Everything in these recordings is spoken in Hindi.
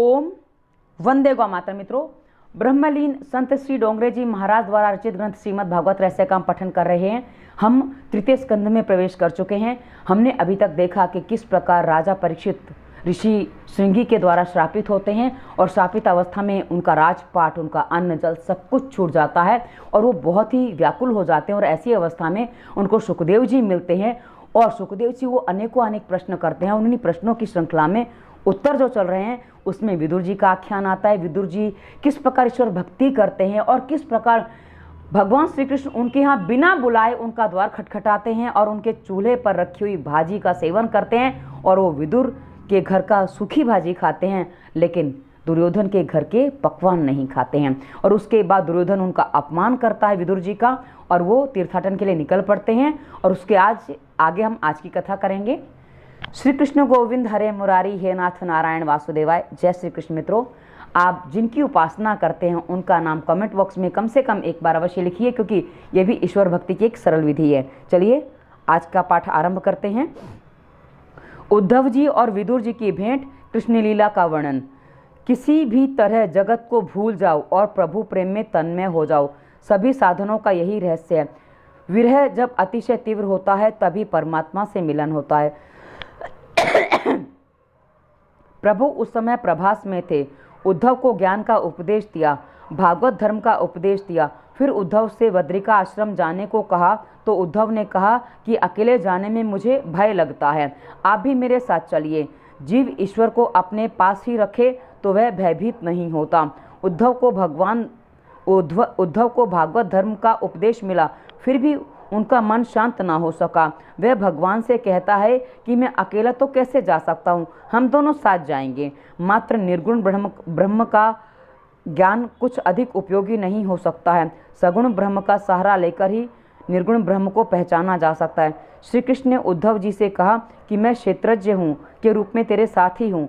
ओम वंदे गौ माता। मित्रों, ब्रह्मलीन संत श्री डोंगरे जी महाराज द्वारा रचित ग्रंथ श्रीमद् भागवत रहस्य का हम पठन कर रहे हैं। हम तृतीय स्कंध में प्रवेश कर चुके हैं। हमने अभी तक देखा कि किस प्रकार राजा परीक्षित ऋषि श्रृंगी के द्वारा श्रापित होते हैं और श्रापित अवस्था में उनका राजपाट, उनका अन्न जल सब कुछ छूट जाता है और वो बहुत ही व्याकुल हो जाते हैं। और ऐसी अवस्था में उनको सुखदेव जी मिलते हैं और सुखदेव जी वो अनेकों अनेक प्रश्न करते हैं। उन्हीं प्रश्नों की श्रृंखला में उत्तर जो चल रहे हैं उसमें विदुर जी का आख्यान आता है। विदुर जी किस प्रकार ईश्वर भक्ति करते हैं और किस प्रकार भगवान श्री कृष्ण उनके यहाँ बिना बुलाए उनका द्वार खटखटाते हैं और उनके चूल्हे पर रखी हुई भाजी का सेवन करते हैं और वो विदुर के घर का सूखी भाजी खाते हैं, लेकिन दुर्योधन के घर के पकवान नहीं खाते हैं। और उसके बाद दुर्योधन उनका अपमान करता है विदुर जी का और वो तीर्थाटन के लिए निकल पड़ते हैं। और उसके आगे हम आज की कथा करेंगे। श्री कृष्ण गोविंद हरे मुरारी, हे नाथ नारायण वासुदेवाय। जय श्री कृष्ण। मित्रों, आप जिनकी उपासना करते हैं उनका नाम कमेंट बॉक्स में कम से कम एक बार अवश्य लिखिए, क्योंकि ये भी ईश्वर भक्ति की एक सरल विधि है। चलिए आज का पाठ आरंभ करते हैं। उद्धव जी और विदुर जी की भेंट, कृष्ण लीला का वर्णन। किसी भी तरह जगत को भूल जाओ और प्रभु प्रेम में तन्मय हो जाओ, सभी साधनों का यही रहस्य है। विरह जब अतिशय तीव्र होता है तभी परमात्मा से मिलन होता है। प्रभु उस समय प्रभास में थे। उद्धव को ज्ञान का उपदेश दिया, भागवत धर्म का उपदेश दिया। फिर उद्धव से बद्रिका आश्रम जाने को कहा तो उद्धव ने कहा कि अकेले जाने में मुझे भय लगता है, आप भी मेरे साथ चलिए। जीव ईश्वर को अपने पास ही रखे तो वह भयभीत नहीं होता। उद्धव को भागवत धर्म का उपदेश मिला, फिर भी उनका मन शांत ना हो सका। वह भगवान से कहता है कि मैं अकेला तो कैसे जा सकता हूँ, हम दोनों साथ जाएंगे। मात्र निर्गुण ब्रह्म का ज्ञान कुछ अधिक उपयोगी नहीं हो सकता है। सगुण ब्रह्म का सहारा लेकर ही निर्गुण ब्रह्म को पहचाना जा सकता है। श्री कृष्ण ने उद्धव जी से कहा कि मैं क्षेत्रज्ञ हूँ के रूप में तेरे साथी हूँ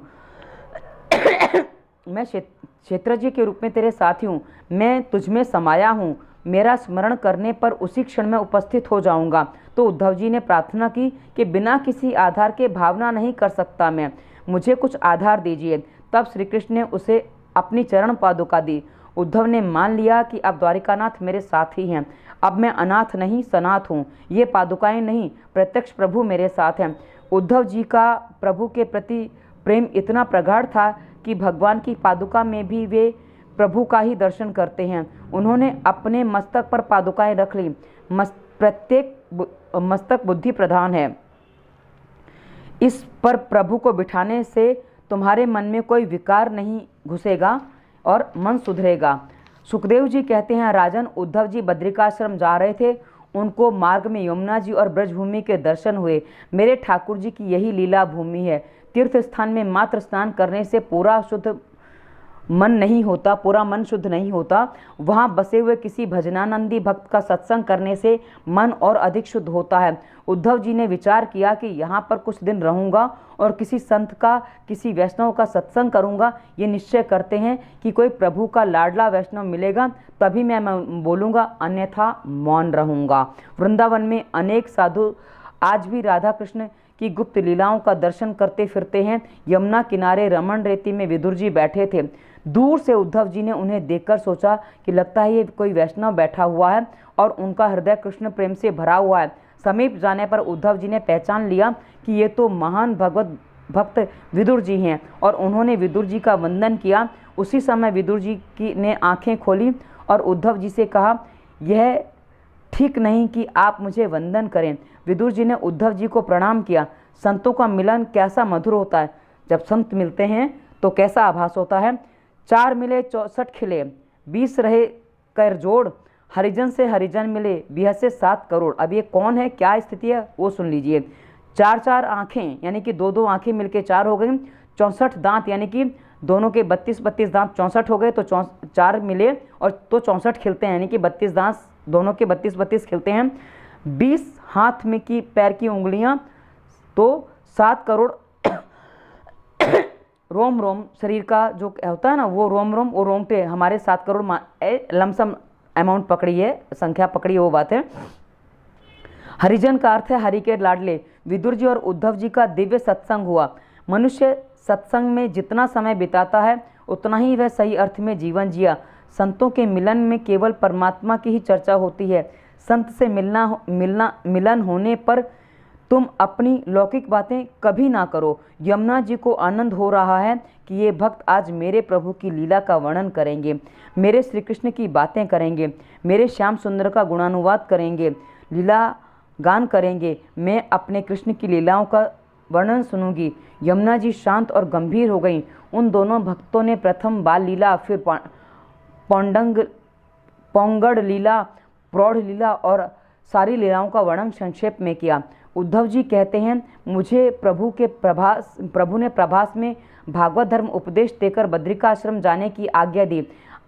मैं क्षेत्रज्ञ के रूप में तेरे साथी हूँ, मैं तुझमें समाया हूँ। मेरा स्मरण करने पर उसी क्षण में उपस्थित हो जाऊंगा। तो उद्धव जी ने प्रार्थना की कि बिना किसी आधार के भावना नहीं कर सकता मैं, मुझे कुछ आधार दीजिए। तब श्री कृष्ण ने उसे अपनी चरण पादुका दी। उद्धव ने मान लिया कि अब द्वारिकानाथ मेरे साथ ही हैं। अब मैं अनाथ नहीं सनाथ हूँ। ये पादुकाएं नहीं, प्रत्यक्ष प्रभु मेरे साथ हैं। उद्धव जी का प्रभु के प्रति प्रेम इतना प्रगाढ़ था कि भगवान की पादुका में भी वे प्रभु का ही दर्शन करते हैं। उन्होंने अपने मस्तक पर पादुकाएं रख ली। प्रत्येक मस्तक बुद्धि प्रधान है। इस पर प्रभु को बिठाने से तुम्हारे मन में कोई विकार नहीं घुसेगा और मन सुधरेगा। सुखदेव जी कहते हैं, राजन, उद्धव जी बद्रिकाश्रम जा रहे थे। उनको मार्ग में यमुना जी और ब्रजभूमि के दर्शन हुए। मेरे ठाकुर जी की यही लीला भूमि है। तीर्थ स्थान में मात्र स्नान करने से पूरा मन शुद्ध नहीं होता। वहाँ बसे हुए किसी भजनानंदी भक्त का सत्संग करने से मन और अधिक शुद्ध होता है। उद्धव जी ने विचार किया कि यहाँ पर कुछ दिन रहूँगा और किसी संत का, किसी वैष्णव का सत्संग करूँगा। ये निश्चय करते हैं कि कोई प्रभु का लाडला वैष्णव मिलेगा तभी मैं बोलूँगा, अन्यथा मौन रहूँगा। वृंदावन में अनेक साधु आज भी राधा कृष्ण की गुप्त लीलाओं का दर्शन करते फिरते हैं। यमुना किनारे रमण रेती में विदुर जी बैठे थे। दूर से उद्धव जी ने उन्हें देखकर सोचा कि लगता है ये कोई वैष्णव बैठा हुआ है और उनका हृदय कृष्ण प्रेम से भरा हुआ है। समीप जाने पर उद्धव जी ने पहचान लिया कि ये तो महान भगवत भक्त विदुर जी हैं और उन्होंने विदुर जी का वंदन किया। उसी समय विदुर जी ने आंखें खोली और उद्धव जी से कहा, यह ठीक नहीं कि आप मुझे वंदन करें। विदुर जी ने उद्धव जी को प्रणाम किया। संतों का मिलन कैसा मधुर होता है। जब संत मिलते हैं तो कैसा आभास होता है। 4 मिले 64 खिले, 20 रहे कर जोड़। हरिजन से हरिजन मिले, 20 से 7 करोड़। अब ये कौन है, क्या स्थिति है, वो सुन लीजिए। 4 आंखें यानी कि 2 आंखें मिलके 4 हो गई। 64 दांत यानी कि दोनों के 32 दांत 64 हो गए। तो 4 मिले और तो 64 खिलते हैं, यानी कि 32 दांत दोनों के 32 खिलते हैं। 20 हाथ में की पैर की उंगलियां तो 7 करोड़ रोम रोम शरीर का जो होता है ना, वो रोम वो रोमटे हमारे 7 करोड़ लमसम अमाउंट पकड़ी है, संख्या पकड़ी है, वो बात है। हरिजन का अर्थ है हरि के लाडले। विदुर जी और उद्धव जी का दिव्य सत्संग हुआ। मनुष्य सत्संग में जितना समय बिताता है उतना ही वह सही अर्थ में जीवन जिया। संतों के मिलन में केवल परमात्मा की ही चर्चा होती है। संत से मिलन होने पर तुम अपनी लौकिक बातें कभी ना करो। यमुना जी को आनंद हो रहा है कि ये भक्त आज मेरे प्रभु की लीला का वर्णन करेंगे, मेरे श्री कृष्ण की बातें करेंगे, मेरे श्याम सुंदर का गुणानुवाद करेंगे, लीला गान करेंगे। मैं अपने कृष्ण की लीलाओं का वर्णन सुनूंगी। यमुना जी शांत और गंभीर हो गईं। उन दोनों भक्तों ने प्रथम बाल लीला, फिर पोंगड़ लीला, प्रौढ़ लीला और सारी लीलाओं का वर्णन संक्षेप में किया। उद्धव जी कहते हैं, मुझे प्रभु ने प्रभास में भागवत धर्म उपदेश देकर बद्रिकाश्रम जाने की आज्ञा दी।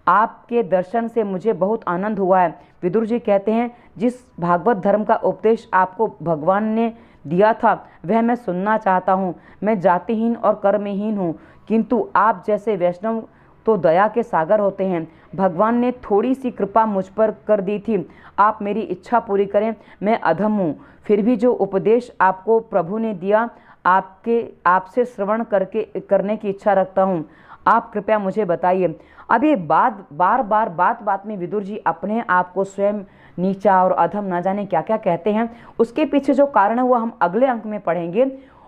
आपके दर्शन से मुझे बहुत आनंद हुआ है। विदुर जी कहते हैं, जिस भागवत धर्म का उपदेश आपको भगवान ने दिया था वह मैं सुनना चाहता हूँ। मैं जातिहीन और कर्महीन हूँ, किंतु आप जैसे वैष्णव तो दया के सागर होते हैं। भगवान ने थोड़ी सी कृपा मुझ पर कर दी थी। आप मेरी इच्छा पूरी करें। मैं अधम हूँ, फिर भी जो उपदेश आपको प्रभु ने दिया आपसे श्रवण करने की इच्छा रखता हूँ। आप कृपया मुझे बताइए। अब ये बात में विदुर जी अपने आप को स्वयं नीचा और अधम न जाने क्या क्या कहते हैं। उसके पीछे जो कारण है वो हम अगले अंक में पढ़ेंगे।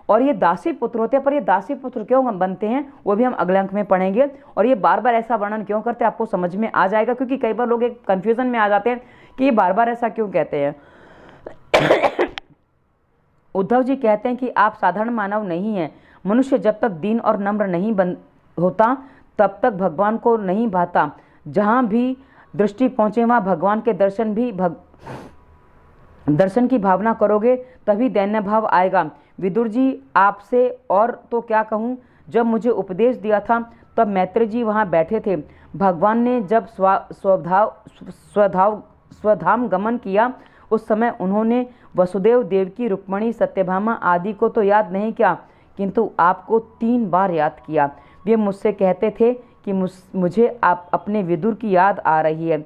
और ये दासी पुत्र होते हैं, पर ये दासी पुत्र क्यों बनते हैं वो भी हम अगले अंक में पढ़ेंगे। और ये बार बार ऐसा वर्णन क्यों करते हैं आपको समझ में आ जाएगा, क्योंकि कई बार लोग एक कन्फ्यूजन में आ जाते हैं कि ये बार बार ऐसा क्यों कहते हैं। उद्धव जी कहते हैं कि आप साधारण मानव नहीं हैं। मनुष्य जब तक दीन और नम्र नहीं होता तब तक भगवान को नहीं भाता। जहाँ भी दृष्टि पहुँचे वहाँ भगवान के दर्शन की भावना करोगे तभी दैन्य भाव आएगा। विदुर जी आपसे और तो क्या कहूँ, जब मुझे उपदेश दिया था तब मैत्री जी वहाँ बैठे थे। भगवान ने जब स्वधाम गमन किया उस समय उन्होंने वसुदेव, देवकी, रुक्मणी, सत्यभामा आदि को तो याद नहीं किया, किंतु आपको 3 बार याद किया। वे मुझसे कहते थे कि मुझे आप अपने विदुर की याद आ रही है।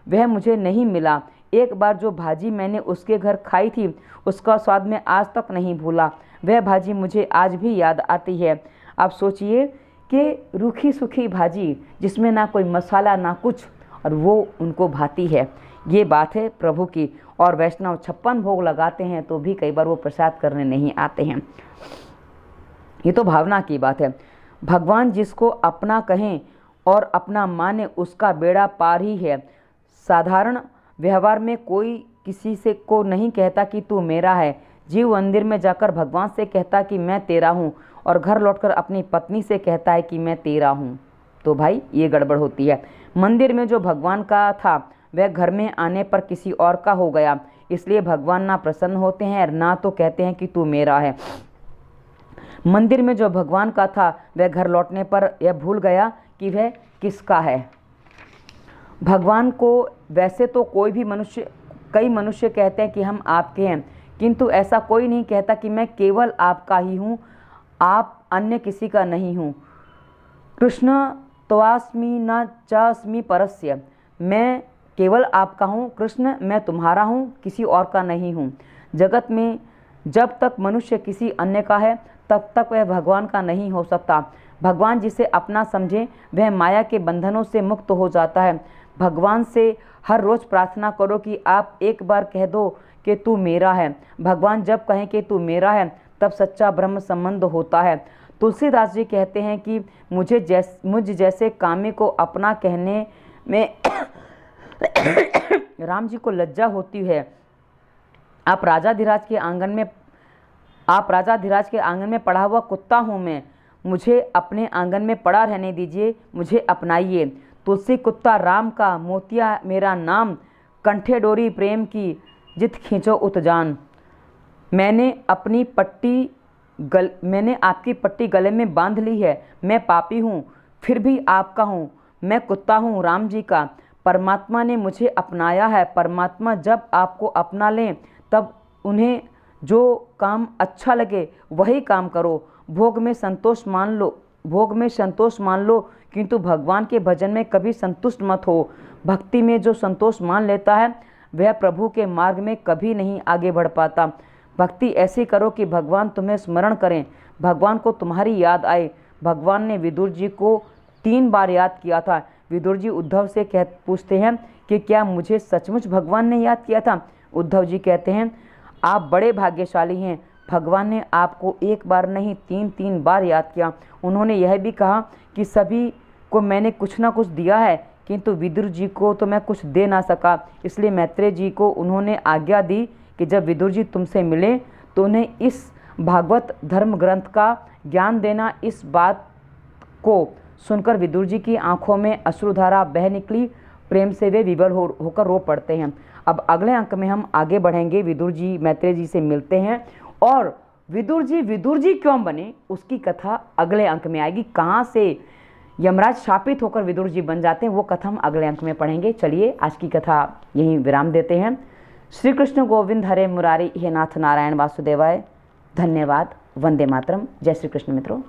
वह मुझे नहीं मिला। एक बार जो भाजी मैंने उसके घर खाई थी उसका स्वाद मैं आज तक नहीं भूला। वह भाजी मुझे आज भी याद आती है। आप सोचिए कि रूखी सूखी भाजी जिसमें ना कोई मसाला ना कुछ, और वो उनको भाती है। ये बात है प्रभु की। और वैष्णव 56 भोग लगाते हैं तो भी कई बार वो प्रसाद करने नहीं आते हैं। ये तो भावना की बात है। भगवान जिसको अपना कहें और अपना माने उसका बेड़ा पार ही है। साधारण व्यवहार में कोई किसी से को नहीं कहता कि तू मेरा है। जीव मंदिर में जाकर भगवान से कहता कि मैं तेरा हूँ, और घर लौटकर अपनी पत्नी से कहता है कि मैं तेरा हूँ। तो भाई ये गड़बड़ होती है। मंदिर में जो भगवान का था वह घर में आने पर किसी और का हो गया, इसलिए भगवान ना प्रसन्न होते हैं और ना तो कहते हैं कि तू मेरा है। मंदिर में जो भगवान का था वह घर लौटने पर यह भूल गया कि वह किसका है। भगवान को वैसे तो कई मनुष्य कहते हैं कि हम आपके हैं, किंतु ऐसा कोई नहीं कहता कि मैं केवल आपका ही हूँ, आप अन्य किसी का नहीं हूँ। कृष्ण त्वास्मि न चास्मि परस्य, मैं केवल आपका हूँ। कृष्ण मैं तुम्हारा हूँ, किसी और का नहीं हूँ। जगत में जब तक मनुष्य किसी अन्य का है तब तक वह भगवान का नहीं हो सकता। भगवान जिसे अपना समझे वह माया के बंधनों से मुक्त हो जाता है। भगवान से हर रोज़ प्रार्थना करो कि आप एक बार कह दो कि तू मेरा है। भगवान जब कहें कि तू मेरा है तब सच्चा ब्रह्म संबंध होता है। तुलसीदास जी कहते हैं कि मुझ जैसे कामी को अपना कहने में राम जी को लज्जा होती है। आप राजाधिराज के आंगन में पड़ा हुआ कुत्ता हूँ मैं, मुझे अपने आंगन में पड़ा रहने दीजिए, मुझे अपनाइए। तुलसी कुत्ता राम का, मोतिया मेरा नाम, कंठे डोरी प्रेम की, जित खींचो उत जान। मैंने आपकी पट्टी गले में बांध ली है। मैं पापी हूँ फिर भी आपका हूँ, मैं कुत्ता हूँ राम जी का। परमात्मा ने मुझे अपनाया है। परमात्मा जब आपको अपना लें तब उन्हें जो काम अच्छा लगे वही काम करो। भोग में संतोष मान लो, किंतु भगवान के भजन में कभी संतुष्ट मत हो। भक्ति में जो संतोष मान लेता है वह प्रभु के मार्ग में कभी नहीं आगे बढ़ पाता। भक्ति ऐसी करो कि भगवान तुम्हें स्मरण करें, भगवान को तुम्हारी याद आए। भगवान ने विदुर जी को 3 बार याद किया था। विदुर जी उद्धव से पूछते हैं कि क्या मुझे सचमुच भगवान ने याद किया था? उद्धव जी कहते हैं, आप बड़े भाग्यशाली हैं, भगवान ने आपको 1 बार नहीं 3 बार याद किया। उन्होंने यह भी कहा कि सभी को मैंने कुछ ना कुछ दिया है, किंतु विदुर जी को तो मैं कुछ दे ना सका। इसलिए मैत्रेय जी को उन्होंने आज्ञा दी कि जब विदुर जी तुमसे मिले तो उन्हें इस भागवत धर्म ग्रंथ का ज्ञान देना। इस बात को सुनकर विदुर जी की आंखों में अश्रुधारा बह निकली। प्रेम से वे विवल होकर रो पड़ते हैं। अब अगले अंक में हम आगे बढ़ेंगे, विदुर जी मैत्रेय जी से मिलते हैं और विदुर जी क्यों बने उसकी कथा अगले अंक में आएगी। कहाँ से यमराज शापित होकर विदुर जी बन जाते हैं वो कथा हम अगले अंक में पढ़ेंगे। चलिए आज की कथा यहीं विराम देते हैं। श्री कृष्ण गोविंद हरे मुरारी हे नाथ नारायण वासुदेवाय। धन्यवाद। वंदे मातरम। जय श्री कृष्ण मित्रों।